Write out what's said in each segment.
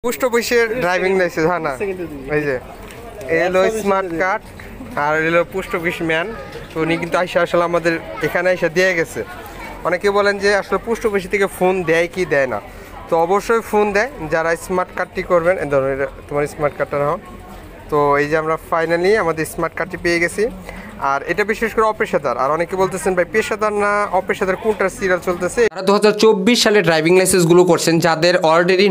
Post অফিসের driving licence হয় না এই যে এলো স্মার্ট কার্ড আর এলো পোস্ট অফিস ম্যান। তো উনি কিন্তু আসলে আমাদের এখানে এসে দিয়ে গেছে। অনেকে বলেন যে আসলে পোস্ট অফিস থেকে ফোন দেয় কি দেয় না, তো অবশ্যই ফোন দেয় যারা স্মার্ট কার্ডটি করবেন। এ ধরনের তোমার স্মার্ট কার্ডটা নাও। তো এই যে আমরা ফাইনালি আমাদের স্মার্ট কার্ডটি পেয়ে গেছি। আর এটা বিশেষ করে অপেশাদার। আর অনেকে বলতেছেন ভাই পেশাদার না অপেশাদার কোনটার সিরিয়াল চলতেছে। তারা 2024 সালে ড্রাইভিং লাইসেন্সগুলো করছেন যাদের অলরেডি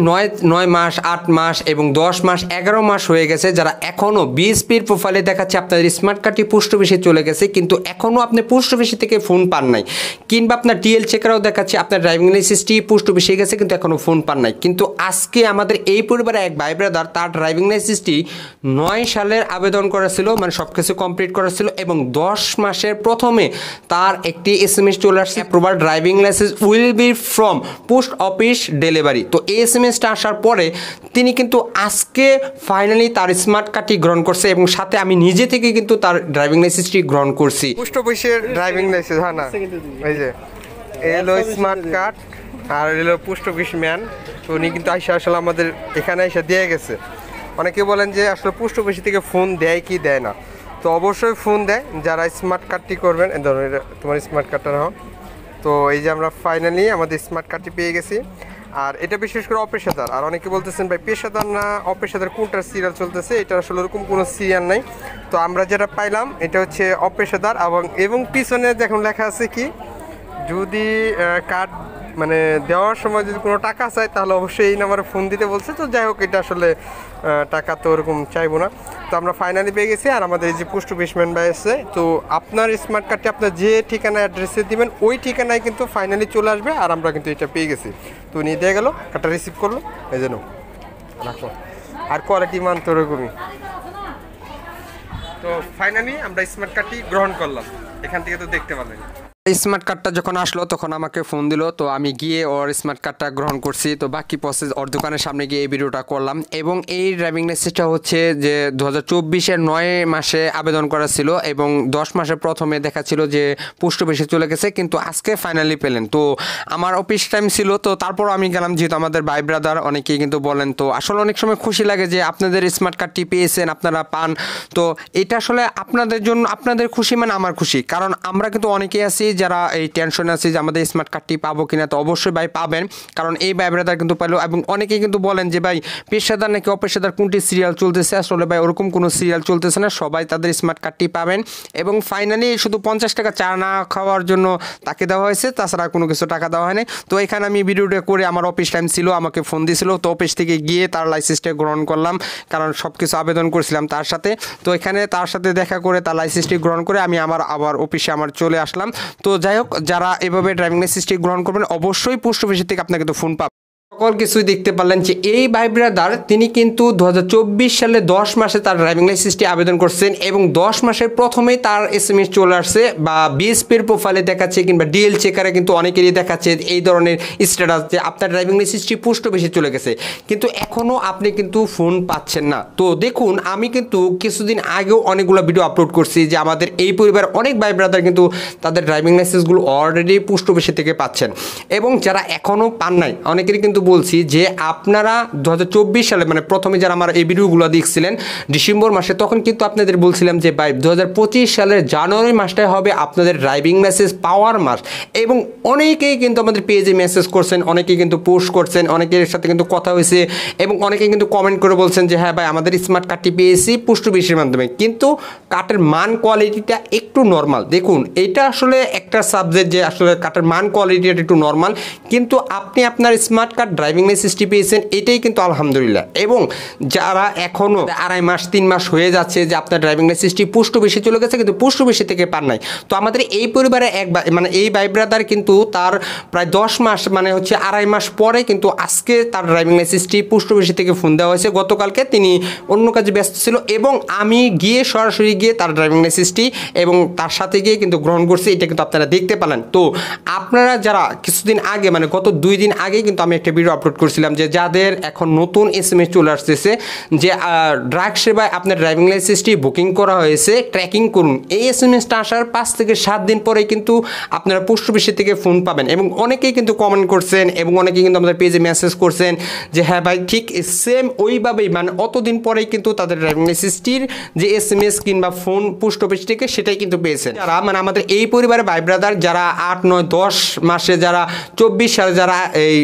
9 মাস 8 মাস এবং 10 মাস 11 মাস হয়ে গেছে, যারা এখনও বিএসপির প্রোফাইলে দেখাচ্ছে আপনাদের স্মার্ট কার্ডটি পোস্ট অফিসে চলে গেছে কিন্তু এখনও আপনি পোস্ট অফিসে থেকে ফোন পান নাই, কিংবা আপনার ডিএল চেকারও দেখাচ্ছে আপনার ড্রাইভিং লাইসেন্সটি পোস্ট অফিসে গেছে কিন্তু এখনও ফোন পান নাই। কিন্তু আজকে আমাদের এই পরিবারে এক ভাই ব্রাদার তার ড্রাইভিং লাইসেন্সটি 9 সালের আবেদন করা ছিল, মানে সব কিছু কমপ্লিট করা ছিল এবং 10 মাসের প্রথমে তার একটি এসএমএস চলে আসছে, approval driving licence will be from post office delivery. তো এই এসএমএসটা আসার পরে তিনি কিন্তু আজকে ফাইনালি তার স্মার্ট কার্ডটি গ্রহণ করছে এবং সাথে আমি নিজে থেকে কিন্তু তার ড্রাইভিং লাইসেন্সটি গ্রহণ করছি। পোস্ট অফিসের ড্রাইভিং লাইসেন্স হয় না এই যে এলো স্মার্ট কার্ড আর এলো পোস্ট অফিস ম্যান। তো উনি কিন্তু আসলে আমাদের এখানে এসে দিয়ে গেছে। অনেকে বলেন যে আসলে পোস্ট অফিস থেকে ফোন দেয় কি দেয় না, তো অবশ্যই ফোন দেয় যারা স্মার্ট কার্ডটি করবেন। এ ধরনের তোমার স্মার্ট কার্ডটা নাও। তো এই যে আমরা ফাইনালি আমাদের স্মার্ট কার্ডটি পেয়ে গেছি। আর এটা বিশেষ করে অপেশাদার। আর অনেকে বলতেছেন ভাই পেশাদার না অপেশাদার কোনটার সিরিয়াল চলতেছে, এটা আসলে ওরকম কোনো সিরিয়াল নাই। তো আমরা যেটা পাইলাম এটা হচ্ছে অপেশাদার এবং পিছনে দেখুন লেখা আছে কি, যদি কার্ড মানে দেওয়ার সময় যদি কোনো টাকা চায় তাহলে অবশ্যই এই নাম্বারে ফোন দিতে বলছে। তো যাই হোক, এটা আসলে টাকা তো ওরকম চাইবো না। তো আমরা ফাইনালি পেয়ে গেছি। আর আমাদের এই যে পোস্ট অফিস ম্যান ভাই আছে, তো আপনার স্মার্ট কার্ডটি আপনার যে ঠিকানা অ্যাড্রেসে দিবেন ওই ঠিকানায় কিন্তু ফাইনালি চলে আসবে। আর আমরা কিন্তু এটা পেয়ে গেছি। তো নিয়ে দিয়ে গেল, কার্ডটা রিসিভ করলো, এই জন্য রাখো। আর কোয়ালিটি মান তো ওরকমই। তো ফাইনালি আমরা স্মার্ট কার্ডটি গ্রহণ করলাম, এখান থেকে তো দেখতে পারলেন। স্মার্ট কার্ডটা যখন আসলো তখন আমাকে ফোন দিল, তো আমি গিয়ে ওর স্মার্ট কার্ডটা গ্রহণ করছি। তো বাকি প্রসেস ওর দোকানের সামনে গিয়ে এই ভিডিওটা করলাম। এবং এই ড্রাইভিং লাইসেন্সটা হচ্ছে যে 2024-এর 9 মাসে আবেদন করা ছিল এবং 10 মাসের প্রথমে দেখাচ্ছিল যে পোস্ট অফিসে চলে গেছে কিন্তু আজকে ফাইনালি পেলেন। তো আমার অফিস টাইম ছিল, তো তারপর আমি গেলাম, যেহেতু আমাদের ভাই ব্রাদার অনেকেই কিন্তু বলেন। তো আসলে অনেক সময় খুশি লাগে যে আপনাদের স্মার্ট কার্ডটি পেয়েছেন, আপনারা পান। তো এটা আসলে আপনাদের জন্য, আপনাদের খুশি মানে আমার খুশি, কারণ আমরা কিন্তু অনেকেই আছি যারা এই টেনশনে আছে যে আমাদের স্মার্ট কার্ডটি পাবো কিনা। তো অবশ্যই ভাই পাবেন, কারণ এই ভাই ব্রাদার কিন্তু পাইলো। এবং অনেকেই কিন্তু বলেন যে ভাই পেশাদার নাকি অপেশাদার কোনটি সিরিয়াল চলতেছে, আসলে ভাই ওরকম কোনো সিরিয়াল চলতেছে না, সবাই তাদের স্মার্ট কার্ডটি পাবেন। এবং ফাইনালি শুধু 50 টাকা চা না খাওয়ার জন্য তাকে দেওয়া হয়েছে, তাছাড়া কোনো কিছু টাকা দেওয়া হয়নি। তো এখানে আমি ভিডিওটা করে, আমার অফিস টাইম ছিল, আমাকে ফোন দিয়েছিল, তো অফিস থেকে গিয়ে তার লাইসেন্সটা গ্রহণ করলাম, কারণ সব কিছু আবেদন করেছিলাম তার সাথে। তো এখানে তার সাথে দেখা করে তার লাইসেন্সটি গ্রহণ করে আমি আবার অফিসে চলে আসলাম। তো যাই হোক, যারা এভাবে ড্রাইভিং লাইসেন্সটি গ্রহণ করবেন অবশ্যই পোস্ট অফিস থেকে আপনাকে তো ফোন পাবেন। সকল কিছুই দেখতে পারলেন যে এই ভাই ব্রাদার তিনি কিন্তু 2024 সালে 10 মাসে তার ড্রাইভিং লাইসেন্সটি আবেদন করছেন এবং 10 মাসের প্রথমেই তার এসএমএস চলে আসছে, বা বিএসপির প্রোফাইলে দেখাচ্ছে কিংবা ডিএল চেকারে কিন্তু অনেকেরই দেখাচ্ছে এই ধরনের স্ট্যাটাস যে আপনার ড্রাইভিং লাইসেন্সটি পোস্ট অফিসে চলে গেছে, কিন্তু এখনও আপনি কিন্তু ফোন পাচ্ছেন না। তো দেখুন, আমি কিন্তু কিছুদিন আগেও অনেকগুলো ভিডিও আপলোড করছি যে আমাদের এই পরিবার অনেক ভাই ব্রাদার কিন্তু তাদের ড্রাইভিং লাইসেন্সগুলো অলরেডি পোস্ট অফিসে থেকে পাচ্ছেন। এবং যারা এখনও পান নাই অনেকেরই কিন্তু বলছি যে আপনারা 2024 সালে, মানে প্রথমে যারা আমার এই ভিডিওগুলো দেখছিলেন ডিসেম্বর মাসে, তখন কিন্তু আপনাদের বলছিলাম যে ভাই 2025 সালের জানুয়ারি মাসটাই হবে আপনাদের ড্রাইভিং লাইসেন্স পাওয়ার মাস। এবং অনেকেই কিন্তু আমাদের পেজে মেসেজ করছেন, অনেকেই কিন্তু পোস্ট করছেন, অনেকের সাথে কিন্তু কথা হয়েছে এবং অনেকেই কিন্তু কমেন্ট করে বলছেন যে হ্যাঁ ভাই আমাদের স্মার্ট কার্ডটি পেয়েছি পোস্ট অফিসের মাধ্যমে, কিন্তু কার্ডের মান কোয়ালিটিটা একটু নর্মাল। দেখুন, এটা আসলে একটা সাবজেক্ট যে আসলে কার্ডের মান কোয়ালিটিটা একটু নর্মাল, কিন্তু আপনি আপনার স্মার্ট কার্ড ড্রাইভিং লাইসেন্সটি পেয়েছেন, এটাই কিন্তু আলহামদুলিল্লাহ। এবং যারা এখনও 2.5 মাস 3 মাস হয়ে যাচ্ছে যে আপনার ড্রাইভিং লাইসেন্সটি পোস্ট অফিসে চলে গেছে কিন্তু পোস্ট অফিসে থেকে পান নাই, তো আমাদের এই পরিবারে মানে এই ভাই ব্রাদার কিন্তু তার প্রায় 10 মাস মানে হচ্ছে 2.5 মাস পরে কিন্তু আজকে তার ড্রাইভিং লাইসেন্সটি পোস্ট অফিসে থেকে ফোন দেওয়া হয়েছে। গতকালকে তিনি অন্য কাজে ব্যস্ত ছিল এবং আমি গিয়ে সরাসরি গিয়ে তার ড্রাইভিং লাইসেন্সটি এবং তার সাথে গিয়ে কিন্তু গ্রহণ করছি, এটা কিন্তু আপনারা দেখতে পেলেন। তো আপনারা যারা কিছুদিন আগে, মানে গত 2 দিন আগে কিন্তু আমি একটা ভিডিও আপলোড করছিলাম যে যাদের এখন নতুন SMS চলে আসতেছে যে ডাক সেবায় আপনার ড্রাইভিং লাইসেন্সটি বুকিং করা হয়েছে, ট্র্যাকিং করুন। এই SMS-টা আসার 5 থেকে 7 দিন পরে কিন্তু আপনারা পোস্ট অফিস থেকে ফোন পাবেন। এবং অনেকেই কিন্তু কমেন্ট করছেন এবং অনেকেই কিন্তু আমাদের পেজে মেসেজ করছেন যে হ্যাঁ ভাই ঠিক সেম ওইভাবেই, মানে অতদিন পরেই কিন্তু তাদের ড্রাইভিং লাইসেন্সটির যে SMS কিংবা ফোন পোস্ট অফিস থেকে সেটাই কিন্তু পেয়েছেন। যারা মানে আমাদের এই পরিবারের ভাই ব্রাদার যারা 8, 9, 10 মাসে, যারা 24 সালে যারা এই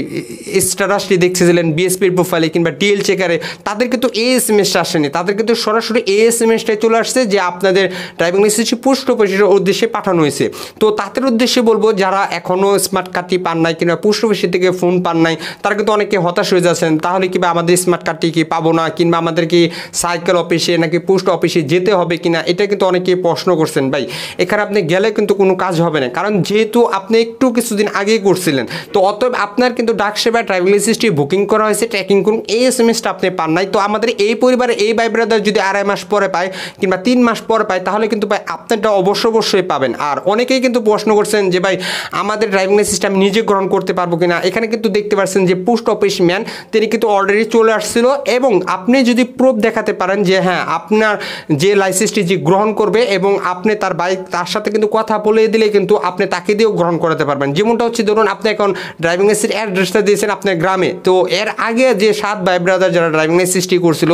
স্ট্যাটাসটি দেখছিলেন বিএসপির প্রোফাইলে কিংবা ডিএল চেকারে, তাদের কিন্তু এই SMS-টা আসেনি, তাদের কিন্তু সরাসরি এই SMS-টাই চলে আসছে যে আপনাদের ড্রাইভিং লাইসেন্সটি পোস্ট অফিসের উদ্দেশ্যে পাঠানো হয়েছে। তো তাদের উদ্দেশ্যে বলবো যারা এখনও স্মার্ট কার্ডটি পান নাই কিংবা পোস্ট অফিসের থেকে ফোন পান নাই, তারা কিন্তু অনেকে হতাশ হয়ে যাচ্ছেন, তাহলে কিংবা আমাদের স্মার্ট কার্ডটি কি পাবো না কিংবা আমাদের কি সাইকেল অফিসে নাকি পোস্ট অফিসে যেতে হবে কিনা, এটা কিন্তু অনেকেই প্রশ্ন করছেন। ভাই এখানে আপনি গেলে কিন্তু কোনো কাজ হবে না, কারণ যেহেতু আপনি একটু কিছুদিন আগেই করছিলেন, তো অতএব আপনার কিন্তু ডাক সেবায় ড্রাইভিং লাইসেন্সটি বুকিং করা হয়েছে, ট্র্যাকিং করুন, এই SMS-টা আপনি পান নাই। তো আমাদের এই পরিবারে এই ভাই ব্রাদার যদি 2.5 মাস পরে পায় কিংবা 3 মাস পরে পায়, তাহলে কিন্তু ভাই আপনারটা অবশ্যই পাবেন। আর অনেকেই কিন্তু প্রশ্ন করছেন যে ভাই আমাদের ড্রাইভিং লাইসেন্সটা আমি নিজে গ্রহণ করতে পারবো কিনা। এখানে কিন্তু দেখতে পাচ্ছেন যে পোস্ট অফিস ম্যান তিনি কিন্তু অলরেডি চলে আসছিল, এবং আপনি যদি প্রুফ দেখাতে পারেন যে হ্যাঁ আপনার যে লাইসেন্সটি যে গ্রহণ করবে এবং আপনি তার বাইক তার সাথে কিন্তু কথা বলে দিলে কিন্তু আপনি তাকে দিয়েও গ্রহণ করাতে পারবেন। যেমনটা হচ্ছে ধরুন আপনি এখন ড্রাইভিং লাইসেন্সের অ্যাড্রেসটা দিয়েছেন আপনার গ্রামে, তো এর আগে যে 7 ভাই ব্রাদার যারা ড্রাইভিং লাইসেন্সটি করছিল,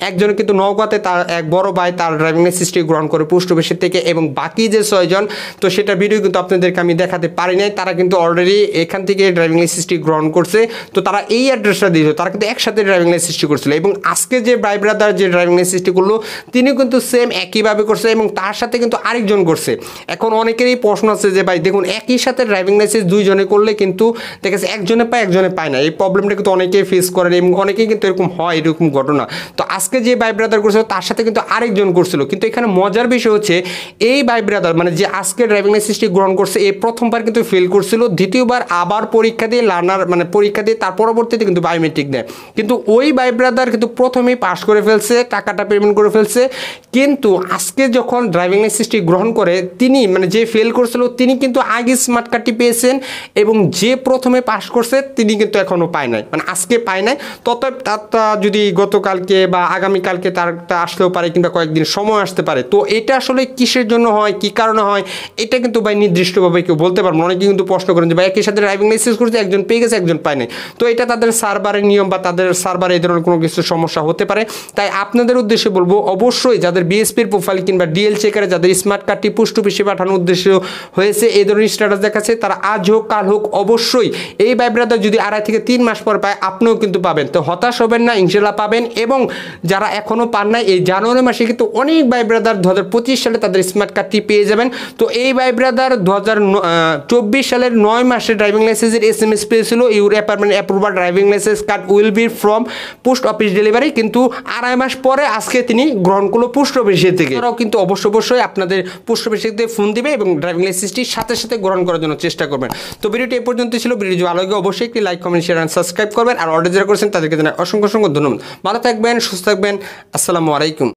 একজন কিন্তু নওগাঁতে তার এক বড় ভাই তার ড্রাইভিং লাইসেন্সটি গ্রহণ করে পোস্ট অফিসের থেকে, এবং বাকি যে 6 জন, তো সেটা ভিডিও কিন্তু আপনাদেরকে আমি দেখাতে পারি নাই, তারা কিন্তু অলরেডি এখান থেকে ড্রাইভিং লাইসেন্সটি গ্রহণ করছে। তো তারা এই অ্যাড্রেসটা দিয়েছিল, তারা কিন্তু একসাথে ড্রাইভিং লাইসেন্সটি করছিল। এবং আজকে যে ভাই ব্রাদার যে ড্রাইভিং লাইসেন্সটি করলো তিনি কিন্তু সেম একইভাবে করছে এবং তার সাথে কিন্তু আরেকজন করছে। এখন অনেকেরই প্রশ্ন আছে যে ভাই দেখুন একই সাথে ড্রাইভিং লাইসেন্স 2 জনে করলে কিন্তু দেখেছে একজনে পায় একজনে পায় না, এই প্রবলেমটা কিন্তু অনেকেই ফেস করেন এবং অনেকেই কিন্তু এরকম হয়, এরকম ঘটনা। তো আজকে যে ভাই ব্রাদার করছিল তার সাথে কিন্তু আরেকজন করছিল, কিন্তু এখানে মজার বিষয় হচ্ছে এই ভাই ব্রাদার মানে যে আজকে ড্রাইভিং লাইসেন্সটি গ্রহণ করছে এই প্রথমবার কিন্তু ফেল করছিল, দ্বিতীয়বার আবার পরীক্ষা দিয়ে লার্নার মানে পরীক্ষা দিয়ে তার পরবর্তীতে কিন্তু বায়োমেট্রিক দেয়, কিন্তু ওই ভাই ব্রাদার কিন্তু প্রথমেই পাস করে ফেলছে, টাকাটা পেমেন্ট করে ফেলছে। কিন্তু আজকে যখন ড্রাইভিং লাইসেন্সটি গ্রহণ করে তিনি মানে যে ফেল করছিল তিনি কিন্তু আগে স্মার্ট কার্ডটি পেয়েছেন, এবং যে প্রথমে পাস করছে তিনি কিন্তু এখনও পায় নাই, মানে আজকে পায় নাই। ততএব তারটা যদি গতকালকে বা আগামীকালকে তারটা আসতেও পারে কিংবা কয়েকদিন সময় আসতে পারে। তো এটা আসলে কিসের জন্য হয়, কি কারণে হয়, এটা কিন্তু ভাই নির্দিষ্টভাবে কেউ বলতে পারবো না। অনেকে কিন্তু প্রশ্ন করেন যে ভাই একই সাথে ড্রাইভিং লাইসেন্স করছে, একজন পেয়ে গেছে একজন পায় নাই, তো এটা তাদের সার্ভারের নিয়ম বা তাদের সার্ভারে এই ধরনের কোনো কিছু সমস্যা হতে পারে। তাই আপনাদের উদ্দেশ্যে বলবো অবশ্যই যাদের বিএসপির প্রোফাইল কিংবা ডিএল চেকারে যাদের স্মার্ট কার্ডটি পোস্ট অফিসে পাঠানোর উদ্দেশ্য হয়েছে এই ধরনের স্ট্যাটাস দেখাচ্ছে, তারা আজ হোক কাল হোক অবশ্যই এই ভাই ব্রাদার যদি 2.5 থেকে 3 মাস পর পায় আপনিও কিন্তু পাবেন। তো হতাশ হবেন না, ইনশাল্লাহ পাবেন। এবং যারা এখনও পান নাই এই জানুয়ারি মাসে কিন্তু অনেক ভাই ব্রাদার 2025 সালে তাদের স্মার্ট কার্ডটি পেয়ে যাবেন। তো এই ভাই ব্রাদার 2024 সালের 9 মাসে ড্রাইভিং লাইসেন্সের SMS পেয়েছিল, your apartment approval driving licence card will be from post office delivery, কিন্তু 2.5 মাস পরে আজকে তিনি গ্রহণ করলো পোস্ট অফিসের থেকে। তারাও কিন্তু অবশ্যই আপনাদের পোস্ট অফিসের থেকে ফোন দিবে এবং ড্রাইভিং লাইসেন্সটির সাথে সাথে গ্রহণ করার জন্য চেষ্টা করবেন। তো ভিডিওটি এই পর্যন্ত ছিল। ভিডিও যদি ভালো লাগে অবশ্যই একটি like comment share and subscribe করবেন। আর অর্ডার যারা করেছেন তাদেরকে জানাই অসংখ্য ধন্যবাদ। ভালো থাকবেন, সুস্থ থাকবেন। আসসালামু আলাইকুম।